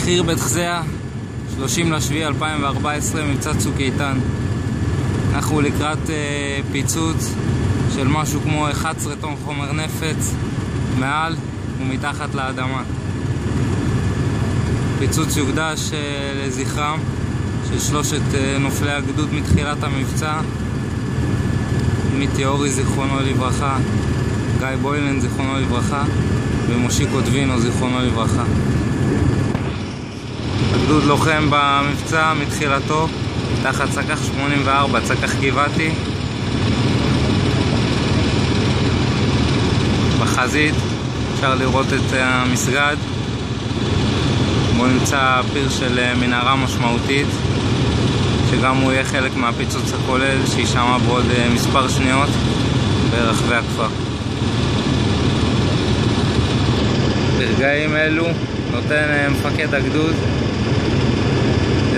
חי"ר בית חזייה, 30.7.2014, מבצע צוק איתן. אנחנו לקראת פיצוץ של משהו כמו 11 טון חומר נפץ מעל ומתחת לאדמה. פיצוץ יוקדש לזכרם של שלושת נופלי הגדוד מתחילת המבצע: מיטי אורי זיכרונו לברכה, גיא בוילן זיכרונו לברכה ומושיקו דווינו זיכרונו לברכה. הגדוד לוחם במבצע מתחילתו תחת צק"ח 84, צק"ח גבעתי. בחזית אפשר לראות את המסגד, בו נמצא פיר של מנהרה משמעותית, שגם הוא יהיה חלק מהפיצוץ הכולל שישמע בעוד מספר שניות ברחבי הכפר. ברגעים אלו נותן מפקד הגדוד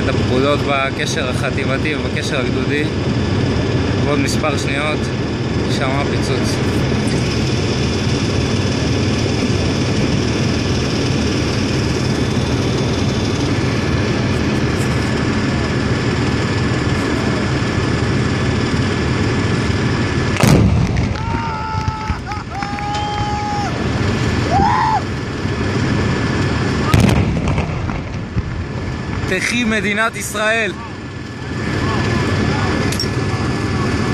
את הפקודות בקשר החטיבתי ובקשר הגדודי. בעוד מספר שניות ישמע פיצוץ. תחי מדינת ישראל.